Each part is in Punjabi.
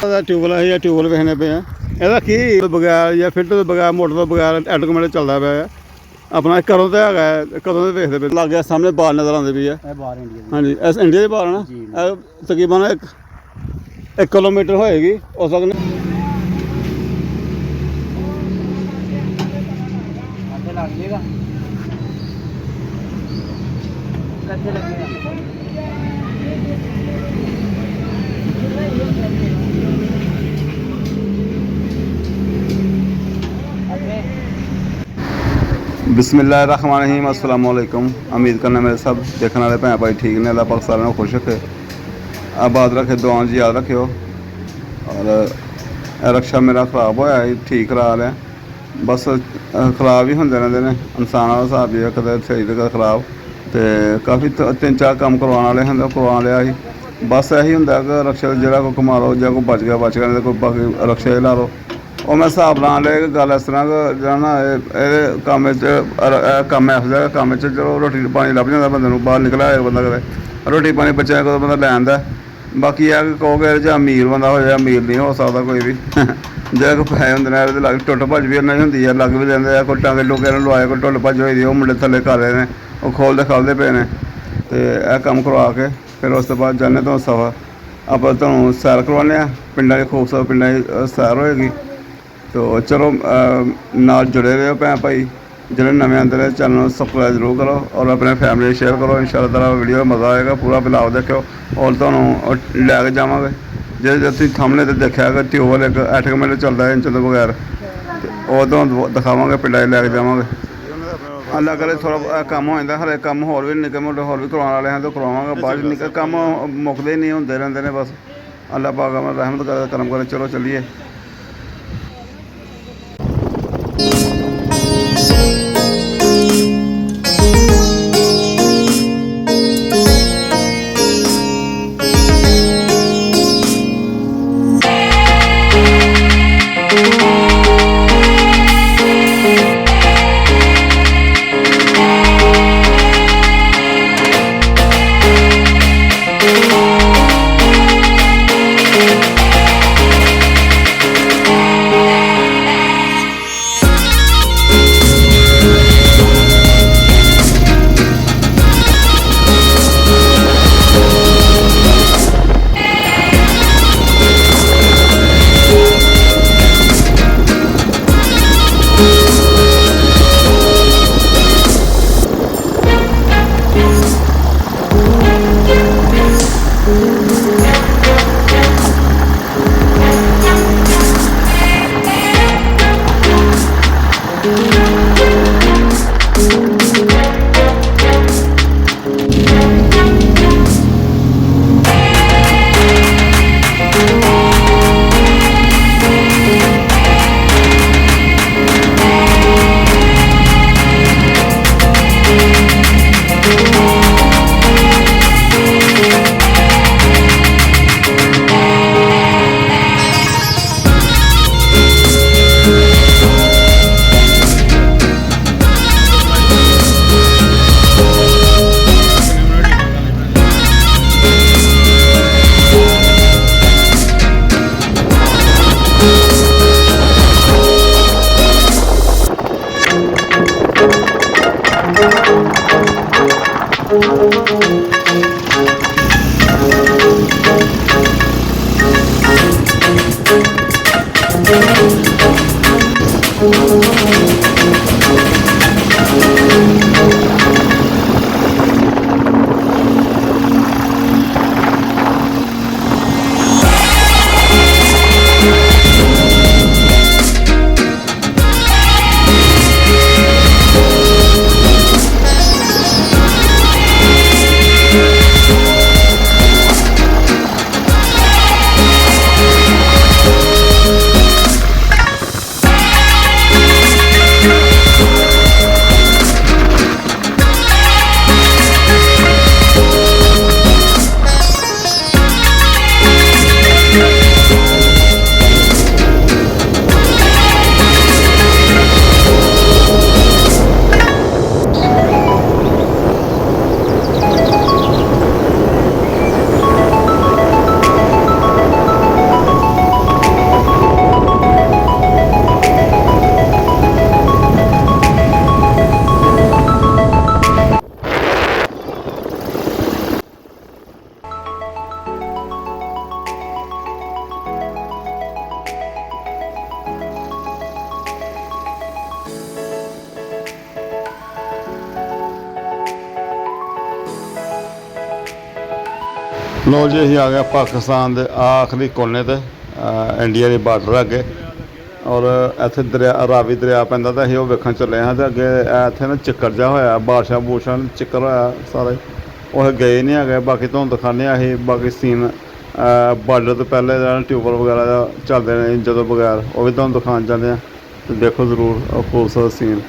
ट्यूबवेल है ट्यूबवेल वेखने पे ਇਹਦਾ ਕੀ ਬਗੈਰ ਜਾਂ ਫਿਲਟਰ ਤੋਂ ਬਗੈਰ ਮੋਟਰ ਤੋਂ ਬਗੈਰ ਆਟੋਮੈਟਿਕ ਚੱਲਦਾ ਪਿਆ ਆਪਣਾ ਕਦੋਂ ਤੇ ਹੈਗਾ ਕਦੋਂ ਦੇ ਵੇਖਦੇ ਪਏ ਲੱਗ ਗਿਆ ਸਾਹਮਣੇ ਬਾਲ ਨਜ਼ਰ ਆਉਂਦੇ ਵੀ ਆ ਇਹ ਬਾਹਰ ਇੰਡੀਆ ਦੀ ਹਾਂਜੀ ਇਸ ਇੰਡੀਆ ਦੇ ਬਾਲ ਨਾ ਇਹ ਤਕਰੀਬਨ 1 ਕਿਲੋਮੀਟਰ ਹੋਏਗੀ ਉਸ ਵਕਤ ਅੱਧੇ ਲੱਗ ਜਾਏਗਾ ਕੱਦੇ ਲੱਗੇਗਾ बिस्मिल्लाहिर्रहमानिर्रहीम अस्सलाम वालेकुम। उम्मीद करना मेरे सब देखने वाले भैन भाई ठीक ने। अल्लाह पाक सारे को खुश रखे आबाद रखे दुआओं च याद रखियो। और रक्षा मेरा खराब होया ठीक करा लिया बस खराब ही होंदे रहंदे ने इंसान वाला हिसाब ही कदे सही ते कदे खराब ते काफ़ी 3-4 काम करवाने वाले होंदे करवा लिया ही बस यही होंदा कि रक्षा जिहड़ा कोई कमा लो जां कोई बच गया कोई बाकी रक्षा ला लो और मैं हिसाब ला लिया गल इस तरह जो ना ये कम कम ऐसा कम चलो रोटी पानी लभ जाता बंदे बाहर निकला है बंदा कदे रोटी पानी बच्चे कदों बंदा लै आंदा बाकी यह कहोगे जो अमीर बंदा हो जाए अमीर नहीं हो सकता कोई भी जो कोई पैसे होंगे लग टुट भज भी इन्ना ही होंगी है लग भी देंगे कोई टांगे टूके लवाए कोई टुट भज होई दी मुंडे थले कर रहे हैं वो खोलते खालते पे ने तो यह कम करवा के फिर उस तो बाद जाने तो सफा आप तुहानूं सैर करवाने पिंडां दी खूबसूरत पिंडां दी सैर होएगी। तो चलो नाल जुड़े रहो भैन भाई जिन्हें नवे आंदे ने चैनल सबसक्राइब जरूर करो और अपने फैमिली शेयर करो। इंशाअल्लाह ताला वीडियो मज़ा आएगा पूरा ब्लॉग देखो और तुहानूं लैके जावांगे जे तुसीं सामने तो देखा कि ट्यूबवेल एक 8 मिनट चलता है इंजन तो बगैर वो तुहानूं दिखावांगे पिंडां च लैके जावांगे। अल्लाह करे थोड़ा कम हो जाता हले कम होर भी निक्के मोटे होर भी करवाने वाले हैं तो करवावांगे बाद निक्के कम मुकदे ही नहीं होंदे रहंदे ने बस अल्लाह पाक रहमत करे करम करे। चलो चलिए। ਲੋ ਜੀ ਅਸੀਂ ਆ ਗਏ ਪਾਕਿਸਤਾਨ ਦੇ ਆਖਰੀ ਕੋਨੇ ਤੇ ਇੰਡੀਆ ਦੀ ਬਾਰਡਰ ਅੱਗੇ ਔਰ ਇੱਥੇ ਦਰਿਆ ਰਾਵੀ ਦਰਿਆ ਪੈਂਦਾ ਤਾਂ ਅਸੀਂ ਉਹ ਵੇਖਣ ਚੱਲੇ ਹਾਂ ਤੇ ਅੱਗੇ ਇੱਥੇ ਨਾ ਚਿੱਕੜ ਜਿਹਾ ਹੋਇਆ ਬਾਰਿਸ਼ਾਂ ਬੂਰਸ਼ਾਂ ਚਿੱਕੜ ਹੋਇਆ ਸਾਰੇ ਉਹ ਗਏ ਨਹੀਂ ਹੈਗੇ ਬਾਕੀ ਤੁਹਾਨੂੰ ਦਿਖਾਉਂਦੇ ਹਾਂ ਅਸੀਂ ਬਾਕੀ ਸੀਨ ਬਾਰਡਰ ਤੋਂ ਪਹਿਲੇ ਜਿਹੜਾ ਟਿਊਬਲ ਵਗੈਰਾ ਚੱਲਦੇ ਨੇ ਜਦੋਂ ਬਗੈਰ ਉਹ ਵੀ ਤੁਹਾਨੂੰ ਦਿਖਾਉਣ ਜਾਂਦੇ ਹਾਂ ਤੇ ਦੇਖੋ ਜ਼ਰੂਰ ਉਹ ਖੂਬਸੂਰਤ ਸੀਨ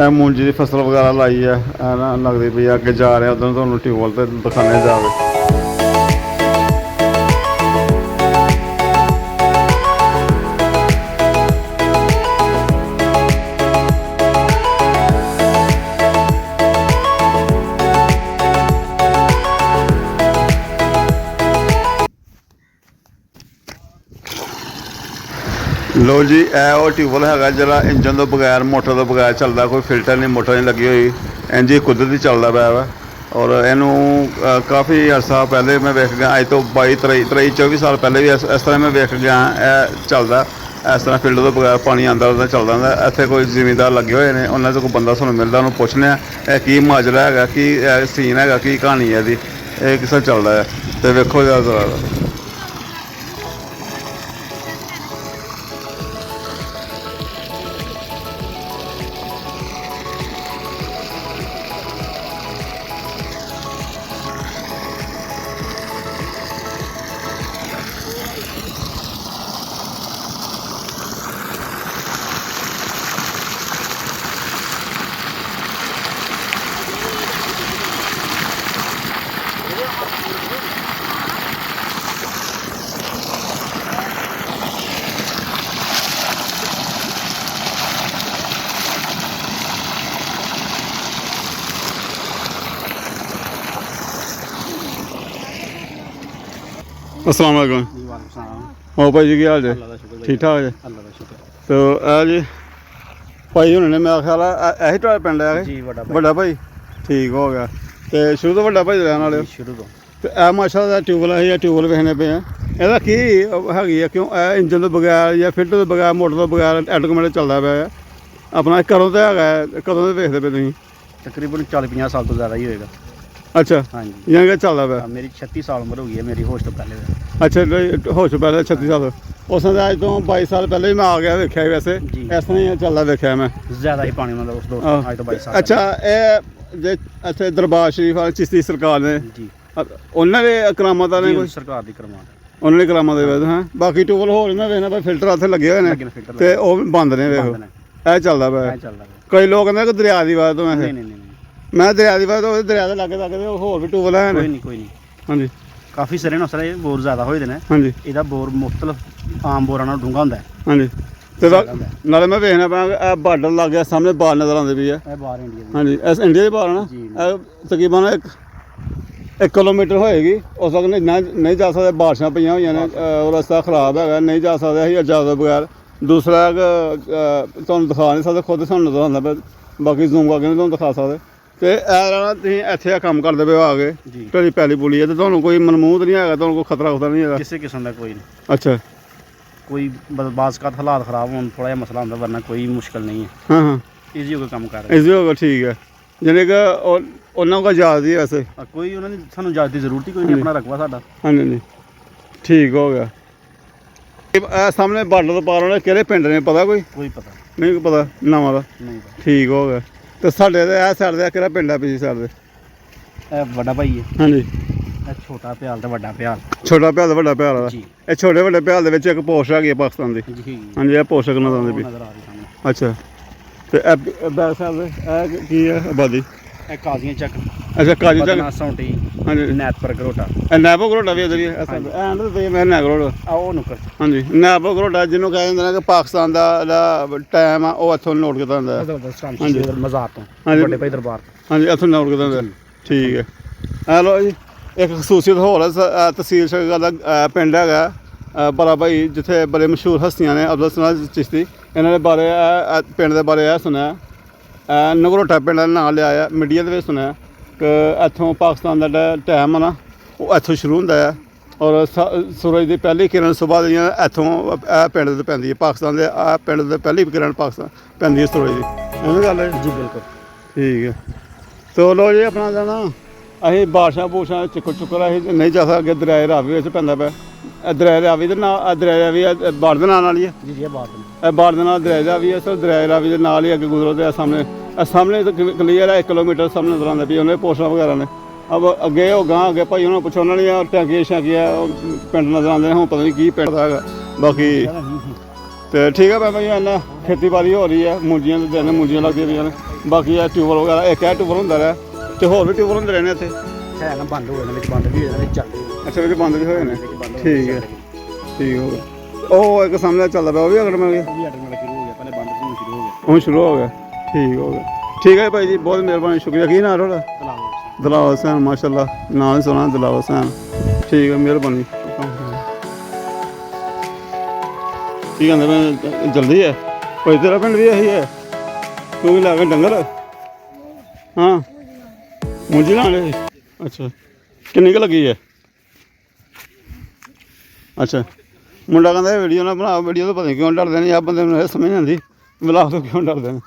ਇਹ ਮੂੰਜੀ ਦੀ ਫਸਲ ਵਗੈਰਾ ਲਾਈ ਹੈ ਇਹ ਨਾ ਲੱਗਦੀ ਪਈ ਅੱਗੇ ਜਾ ਰਹੇ ਉਦੋਂ ਤੁਹਾਨੂੰ ਟਿਊਬਲ ਤੇ ਦਿਖਾਣੇ ਜਾਵੇ ਲੋ ਜੀ ਇਹ ਉਹ ਟਿਊਬਲ ਹੈਗਾ ਜਿਹੜਾ ਇੰਜਨ ਤੋਂ ਬਗੈਰ ਮੋਟਰ ਤੋਂ ਬਗੈਰ ਚੱਲਦਾ ਕੋਈ ਫਿਲਟਰ ਨਹੀਂ ਮੋਟਰ ਨਹੀਂ ਲੱਗੀ ਹੋਈ ਇੰਜ ਹੀ ਕੁਦਰਤੀ ਚੱਲਦਾ ਪਿਆ ਵਾ ਔਰ ਇਹਨੂੰ ਕਾਫੀ ਅਰਸਾ ਪਹਿਲੇ ਮੈਂ ਵੇਖ ਗਿਆ ਅੱਜ ਤੋਂ 24 ਸਾਲ ਪਹਿਲੇ ਵੀ ਇਸ ਤਰ੍ਹਾਂ ਮੈਂ ਵੇਖ ਗਿਆ ਇਹ ਚੱਲਦਾ ਇਸ ਤਰ੍ਹਾਂ ਫਿਲਟਰ ਤੋਂ ਬਗੈਰ ਪਾਣੀ ਆਉਂਦਾ ਉਹਦਾ ਚੱਲਦਾ ਹੁੰਦਾ ਇੱਥੇ ਕੋਈ ਜ਼ਿਮੀਂਦਾਰ ਲੱਗੇ ਹੋਏ ਨੇ ਉਹਨਾਂ 'ਚੋਂ ਕੋਈ ਬੰਦਾ ਸਾਨੂੰ ਮਿਲਦਾ ਉਹਨੂੰ ਪੁੱਛਦੇ ਹਾਂ ਇਹ ਕੀ ਮਾਜਰਾ ਹੈਗਾ ਕੀ ਸੀਨ ਹੈਗਾ ਕੀ ਕਹਾਣੀ ਹੈ ਇਹਦੀ ਇਹ ਕਿਸ ਤਰ੍ਹਾਂ ਚੱਲਦਾ ਹੈ ਅਤੇ ਵੇਖੋ ਜ਼ਿਆਦਾ अस्सलाम वालेकुम और भाई जी की हाल है ठीक ठाक है तो जी भाई उन्होंने मेरा ख्याल है यही ਤੁਹਾਡਾ ਪਿੰਡ ਹੈ ਜੀ ਵੱਡਾ ਭਾਈ ਠੀਕ ਹੋ ਗਿਆ ਤੇ ਸ਼ੁਰੂ ਤੋਂ ਵੱਡਾ ਭਾਈ ਰਹਿਣ ਵਾਲੇ ਸ਼ੁਰੂ ਤੋਂ ਤੇ ਇਹ ਮਾਸ਼ਾ ਦਾ ਟਿਊਬਲ ਹੈ ਜਾਂ ਟਿਊਬਲ ਵੇਖਣੇ ਪਏ ਆ ਇਹਦਾ ਕੀ ਹੈਗੀ ਆ ਕਿਉਂ ਇਹ ਇੰਜਨ ਤੋਂ ਬਗੈਰ ਜਾਂ ਫਿਲਟਰ ਤੋਂ ਬਗੈਰ ਮੋਟਰ ਤੋਂ ਬਗੈਰ ਆਟੋਮੈਟਿਕ ਚੱਲਦਾ ਪਿਆ ਆ ਆਪਣਾ ਕਦੋਂ ਤੇ ਹੈਗਾ ਕਦੋਂ ਦੇ ਵੇਖਦੇ ਪਏ ਤੁਸੀਂ ਤਕਰੀਬਨ 40-50 ਸਾਲ ਤੋਂ ਜ਼ਿਆਦਾ ਹੀ ਹੋਏਗਾ ਅੱਛਾ ਹਾਂਜੀ ਜਾਂ ਕਿ ਚੱਲਦਾ ਪਿਆ ਮੇਰੀ 36 ਸਾਲ ਉਮਰ ਹੋ ਗਈ ਹੈ ਮੇਰੀ ਹੋਸ਼ ਤੋਂ ਪਹਿਲੇ ਅੱਛਾ ਹੋਸ਼ ਤੋਂ ਪਹਿਲੇ 36 ਸਾਲ ਉਸ ਦਾ ਅੱਜ ਤੋਂ 22 ਸਾਲ ਪਹਿਲੇ ਵੀ ਮੈਂ ਆ ਗਿਆ ਵੇਖਿਆ ਵੈਸੇ ਇਸ ਤਰ੍ਹਾਂ ਹੀ ਚੱਲਦਾ ਵੇਖਿਆ ਮੈਂ ਜ਼ਿਆਦਾ ਹੀ ਪਾਣੀ ਮਤਲਬ ਉਸ ਤੋਂ ਅੱਜ ਤੋਂ 22 ਸਾਲ ਅੱਛਾ ਇਹ ਜੇ ਇੱਥੇ ਦਰਬਾਰ ਸ਼ਰੀਫ ਵਾਲੇ ਚਿਸ਼ਤੀ ਸਰਕਾਰ ਨੇ ਜੀ ਉਹਨਾਂ ਦੇ ਕਰਾਮਾਤਾਂ ਨੇ ਕੋਈ ਸਰਕਾਰ ਦੀ ਕਰਮਾਤ ਉਹਨਾਂ ਨੇ ਕਰਾਮਾਂ ਦੇ ਵਿੱਚ ਹਾਂ ਬਾਕੀ ਟਿਊਬਲ ਹੋਰ ਇਹਨਾਂ ਵੇਖਣਾ ਪਰ ਫਿਲਟਰ ਇੱਥੇ ਲੱਗੇ ਹੋਏ ਨੇ ਤੇ ਉਹ ਵੀ ਬੰਦ ਨੇ ਵੇਖੋ ਇਹ ਚੱਲਦਾ ਪਿਆ ਕਈ ਲੋਕ ਕਹਿੰਦੇ ਕਿ ਦਰਿਆ ਦੀ ਵਜ੍ਹਾ ਤੋਂ ਨਹੀਂ ਨਹੀਂ ਨਹੀਂ ਮੈਂ ਦਰਿਆ ਦੀ ਵਜ੍ਹਾ ਤੋਂ ਦਰਿਆ ਦੇ ਲਾਗੇ ਹੋਰ ਵੀ ਟਿਊਬਲ ਹੈ ਕੋਈ ਨਹੀਂ ਹਾਂਜੀ ਕਾਫੀ ਸਾਰੇ ਨੇ ਸਾਰੇ ਬੋਰ ਜ਼ਿਆਦਾ ਹੋਏ ਦੇ ਨੇ ਹਾਂਜੀ ਇਹਦਾ ਬੋਰ ਮੁਖਤਲਫ ਆਮ ਬੋਰਾਂ ਨਾਲ ਡੂੰਘਾ ਹੁੰਦਾ ਹੈ ਹਾਂਜੀ ਤੇ ਨਾਲੇ ਮੈਂ ਵੇਖਣਾ ਪਿਆ ਇਹ ਬਾਰਡਰ ਲੱਗ ਗਿਆ ਸਾਹਮਣੇ ਬਾਰ ਨਜ਼ਰ ਆਉਂਦੇ ਪਈ ਆ ਇਹ ਬਾਹਰ ਇੰਡੀਆ ਦੀ ਹਾਂਜੀ ਇਸ ਇੰਡੀਆ ਦੀ ਬਾਰ ਨਾ ਇਹ ਤਕਰੀਬਨ 1 ਕਿਲੋਮੀਟਰ ਹੋਏਗੀ ਉਸ ਵਕਤ ਨਹੀਂ ਜਾ ਸਕਦੇ ਬਾਰਿਸ਼ਾਂ ਪਈਆਂ ਹੋਈਆਂ ਨੇ ਰਸਤਾ ਖਰਾਬ ਹੈਗਾ ਨਹੀਂ ਜਾ ਸਕਦੇ ਅਸੀਂ ਇਜਾਜ਼ਤ ਬਗੈਰ ਦੂਸਰਾ ਤੁਹਾਨੂੰ ਦਿਖਾ ਨਹੀਂ ਸਕਦੇ ਖੁਦ ਸਾਨੂੰ ਨਜ਼ਰ ਆਉਂਦਾ ਪਿਆ ਬਾਕੀ ਜ਼ੂਮ ਕਰਕੇ ਨਹੀਂ ਤੁਹਾਨੂੰ ਦਿਖਾ ਸਕਦੇ ਤੇ ਇਹ ਤੁਸੀਂ ਇੱਥੇ ਆ ਕੰਮ ਕਰਦੇ ਪਏ ਆ ਕੇ ਤੁਹਾਡੀ ਪੈਲੀ ਪੁਲੀ ਹੈ ਤੇ ਤੁਹਾਨੂੰ ਕੋਈ ਮਨਮੂਦ ਨਹੀਂ ਹੈਗਾ ਤੁਹਾਨੂੰ ਕੋਈ ਖਤਰਾ ਨਹੀਂ ਹੈਗਾ ਕਿਸੇ ਕਿਸਮ ਦਾ ਕੋਈ ਨਹੀਂ ਅੱਛਾ ਕੋਈ ਬਾਜ਼ਕਾਤ ਹਾਲਾਤ ਖਰਾਬ ਹੋਣ ਥੋੜਾ ਜਿਹਾ ਮਸਲਾ ਹੁੰਦਾ ਵਰਨਾ ਕੋਈ ਮੁਸ਼ਕਲ ਨਹੀਂ ਹੈ ਹਾਂ ਈਜ਼ੀ ਹੋ ਕੇ ਕੰਮ ਕਰ ਰਹੇ ਈਜ਼ੀ ਹੋ ਗਿਆ ਠੀਕ ਹੈ ਜਾਨੀ ਕਿ ਉਹਨਾਂ ਕੋਲ ਇਜਾਜ਼ਤ ਹੀ ਵੈਸੇ ਕੋਈ ਉਹਨਾਂ ਦੀ ਸਾਨੂੰ ਇਜਾਜ਼ਤ ਦੀ ਜ਼ਰੂਰਤ ਹੀ ਕੋਈ ਨਹੀਂ ਆਪਣਾ ਰਕਬਾ ਸਾਡਾ ਹਾਂਜੀ ਹਾਂਜੀ ਠੀਕ ਹੋ ਗਿਆ ਇਹ ਸਾਹਮਣੇ ਬਾਰਡਰ ਤੋਂ ਪਾਰ ਹੋਣੇ ਕਿਹੜੇ ਪਿੰਡ ਨੇ ਪਤਾ ਕੋਈ ਪਤਾ ਨਹੀਂ ਪਤਾ ਨਾਵਾਂ ਦਾ ਨਹੀਂ ਠੀਕ ਹੋ ਗਿਆ ਤੇ ਸਾਡੇ ਤੇ ਇਹ ਸਾਈਡ ਦੇ ਕਿਹੜਾ ਪਿੰਡ ਆ ਪਿਛਲੀ ਸਾਈਡ ਦੇ ਇਹ ਵੱਡਾ ਭਾਈ ਹੈ ਹਾਂਜੀ ਇਹ ਛੋਟਾ ਭਿਆਲ ਤੇ ਵੱਡਾ ਭਿਆਲ ਛੋਟਾ ਭਿਆਲ ਵੱਡਾ ਭਿਆਲ ਦਾ ਜੀ ਇਹ ਛੋਟੇ ਵੱਡੇ ਭਿਆਲ ਦੇ ਵਿੱਚ ਇੱਕ ਪੋਸਟ ਹੈਗੀ ਹੈ ਪਾਕਿਸਤਾਨ ਦੀ ਜੀ ਹਾਂਜੀ ਇਹ ਪੋਸਟ ਨਜ਼ਰ ਆਉਂਦੀ ਨਜ਼ਰ ਆ ਰਹੀ ਸਾਹਮਣੇ ਅੱਛਾ ਤੇ ਇਹ ਬੈਕ ਸਾਈਡ ਦੇ ਇਹ ਕੀ ਹੈ ਆਬਾਦੀ ਇਹ ਕਾਜ਼ੀਆਂ ਚੱਕ ਅੱਛਾ ਕਾਜੀ ਤੱਕ ਸੌਂਟੀ ਹਾਂਜੀ ਨੈਤਪਰ ਗਰੋਟਾ ਇਹ ਨੈਬੋ ਗਰੋਟਾ ਵੀ ਇਧਰ ਹੀ ਹੈ ਐਂਡ ਤੇ ਮੈਂ ਨੈਗਰੋਟਾ ਆ ਉਹ ਨੁਕਰ ਹਾਂਜੀ ਨੈਬੋ ਗਰੋਟਾ ਜਿਹਨੂੰ ਕਹਿ ਦਿੰਦੇ ਨੇ ਕਿ ਪਾਕਿਸਤਾਨ ਦਾ ਟਾਈਮ ਆ ਉਹ ਇੱਥੋਂ ਨੋਟ ਕੀਤਾ ਹੁੰਦਾ ਹਾਂਜੀ ਮਜ਼ਾਰ ਤੋਂ ਵੱਡੇ ਭਾਈ ਦਰਬਾਰ ਹਾਂਜੀ ਇੱਥੋਂ ਨੋਟ ਕੀਤਾ ਹੁੰਦਾ ਠੀਕ ਹੈ ਆ ਲੋ ਜੀ ਇੱਕ ਖਸੂਸੀਅਤ ਹੋਰ ਹੈ ਤਹਿਸੀਲ ਸ਼ਗਰ ਦਾ ਪਿੰਡ ਹੈਗਾ ਬੜਾ ਭਾਈ ਜਿੱਥੇ ਬੜੇ ਮਸ਼ਹੂਰ ਹਸਤੀਆਂ ਨੇ ਅਬਦੁਲ ਸਨਾਦ ਚਿਸ਼ਤੀ ਇਹਨਾਂ ਦੇ ਬਾਰੇ ਪਿੰਡ ਦੇ ਬਾਰੇ ਇਹ ਸੁਣਿਆ ਨਗਰੋਟਾ ਪਿੰਡ ਦਾ ਨਾਂ ਲਿਆ ਆ ਮੀਡੀਆ ਦੇ ਵਿੱਚ ਸੁਣਿਆ ਕਿ ਇੱਥੋਂ ਪਾਕਿਸਤਾਨ ਦਾ ਜਿਹੜਾ ਟਾਈਮ ਆ ਨਾ ਉਹ ਇੱਥੋਂ ਸ਼ੁਰੂ ਹੁੰਦਾ ਆ ਔਰ ਸੂਰਜ ਦੀ ਪਹਿਲੀ ਕਿਰਨ ਸੁਬਾਹ ਦੀਆਂ ਇੱਥੋਂ ਇਹ ਪਿੰਡ 'ਤੇ ਪੈਂਦੀ ਹੈ ਪਾਕਿਸਤਾਨ ਦੇ ਪਿੰਡ ਦੇ ਪਹਿਲੀ ਕਿਰਨ ਪਾਕਿਸਤਾਨ ਪੈਂਦੀ ਹੈ ਸੂਰਜ ਦੀ ਐਵੇਂ ਗੱਲ ਹੈ ਜੀ ਬਿਲਕੁਲ ਠੀਕ ਹੈ ਤੋ ਲੋ ਜੀ ਆਪਣਾ ਜਾਣਾ ਅਸੀਂ ਬਾਰਿਸ਼ਾਂ ਬੂਸ਼ਾਂ ਚਿੱਕੜ ਚੁੱਕਰ ਅਸੀਂ ਨਹੀਂ ਜਾ ਸਕਦੇ, ਅੱਗੇ ਦਰਿਆ ਰਾਵੀ ਵਿੱਚ ਪੈਂਦਾ ਪਿਆ। ਇਹ ਦਰਿਆ ਰਾਵੀ ਦੇ ਨਾਲ ਦਰਿਆ ਰਾਵੀ ਬਾੜ ਦੇ ਨਾਲ ਹੀ ਹੈ ਜੀ ਇਹ ਬਾਤ ਇਹ ਬਾੜ ਦੇ ਨਾਲ ਦਰਿਆ ਰਾਵੀ ਹੈ। ਸਰ ਦਰਿਆ ਰਾਵੀ ਦੇ ਨਾਲ ਹੀ ਅੱਗੇ ਗੁਜ਼ਰੋ ਤੇ ਸਾਹਮਣੇ ਤਾਂ ਕਲੀਅਰ ਹੈ, 1 ਕਿਲੋਮੀਟਰ ਸਾਹਮਣੇ ਨਜ਼ਰ ਆਉਂਦਾ ਵੀ ਉਹਨੇ ਪੋਸਟਾਂ ਵਗੈਰਾ ਨੇ। ਅਬ ਅੱਗੇ ਉਹ ਗਾਂ ਅੱਗੇ ਭਾਈ ਉਹਨਾਂ ਨੂੰ ਪੁੱਛੋ, ਉਹਨਾਂ ਨੇ ਟੈਂਕੀ ਸ਼ੈਂਕੀ ਆ ਉਹ ਪਿੰਡ ਨਜ਼ਰ ਆਉਂਦੇ ਨੇ, ਹੁਣ ਪਤਾ ਨਹੀਂ ਕੀ ਪਿੰਡ ਦਾ ਹੈਗਾ ਬਾਕੀ। ਤੇ ਠੀਕ ਹੈ ਭਾਈ ਇਹਨਾਂ ਖੇਤੀਬਾੜੀ ਹੋ ਰਹੀ ਹੈ, ਮੂੰਜੀਆਂ ਦੇ ਦਿਨ ਮੂੰਜੀਆਂ ਲੱਗਦੀਆਂ ਪਈਆਂ ਨੇ। ਬਾਕੀ ਇਹ ਟਿਊਬਲ ਵਗੈਰਾ ਇੱਕ ਇਹ ਟਿਊਬਲ ਹੁੰਦਾ ਰਿਹਾ ਤੇ ਹੋਰ ਵੀ ਟਿਊਬਲ ਹੁੰਦੇ ਰਹੇ ਨੇ ਇੱਥੇ। ਹੈ ਨਾ ਬੰਦ ਹੋ ਜਾਣੇ ਵਿੱਚ, ਬੰਦ ਵੀ ਹੋ ਜਾਣੇ ਵਿੱਚ ਚੱਲਦੇ ਅੱਛਾ ਵਿੱਚ ਬੰਦ ਵੀ ਹੋਏ ਨੇ। ਠੀਕ ਹੈ ਠੀਕ ਹੋ ਗਿਆ। ਉਹ ਇੱਕ ਸਾਹਮਣੇ ਚੱਲਦਾ ਪਿਆ ਉਹ ਵੀ ਅਗਰ ਮਿਲ ਗਿਆ, ਉਹ ਵੀ ਆਟੋਮੈਟਿਕ ਸ਼ੁਰੂ ਹੋ ਗਿਆ, ਪਹਿਲੇ ਬੰਦ ਸੀ ਸ਼ੁਰੂ ਹੋ ਗਿਆ। ਹੁਣ ਸ਼ੁਰੂ ਹੋ ਗਿਆ। ਠੀਕ ਹੋ ਗਿਆ। ਠੀਕ ਹੈ ਭਾਈ ਜੀ, ਬਹੁਤ ਮਿਹਰਬਾਨੀ, ਸ਼ੁਕਰੀਆ। ਕੀ ਨਾਂ ਤੁਹਾਡਾ? ਦਿਲਾਵਰ ਹੁਸੈਨ। ਮਾਸ਼ਾਅੱਲਾ ਨਾਂ ਸੁਣਾ ਦਿਲਾਵਰ ਹੁਸੈਨ। ਠੀਕ ਹੈ ਮਿਹਰਬਾਨੀ। ਕੀ ਕਹਿੰਦੇ ਮੈਂ ਜਲਦੀ ਹੈ ਭਾਈ, ਤੇਰਾ ਪਿੰਡ ਵੀ ਇਹੀ ਹੈ? ਤੂੰ ਵੀ ਲਾ ਕੇ ਡੰਗਰ? ਹਾਂ ਮੁੰਜੀ ਲਾਣੇ। ਅੱਛਾ ਕਿੰਨੀ ਕੁ ਲੱਗੀ ਹੈ? ਅੱਛਾ ਮੁੰਡਾ ਕਹਿੰਦਾ ਵੀਡੀਓ ਨਾ ਬਣਾ, ਵੀਡੀਓ ਤੋਂ ਪਤਾ ਨਹੀਂ ਕਿਉਂ ਡਰਦੇ ਨੇ, ਆਹ ਬੰਦੇ ਨੂੰ ਇਹ ਸਮਝ ਨਹੀਂ ਆਉਂਦੀ ਬਲਾਗ ਤੋਂ ਕਿਉਂ ਡਰਦੇ ਨੇ।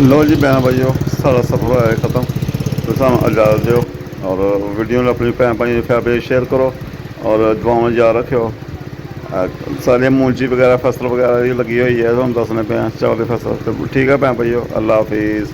लो जी भैन भाइयों, सारा सफ़र होया है ख़त्म। तो सानू इजाज़त दो और वीडियो अपनी भैन भाई फैमिली शेयर करो और दुआवां याद रखियो। सारी मूंजी वगैरह फसल वगैरह लगी हुई है, तुहानू दसने पे चलते फसल। तो ठीक है भैन भाइयों, अल्लाह हाफिज़।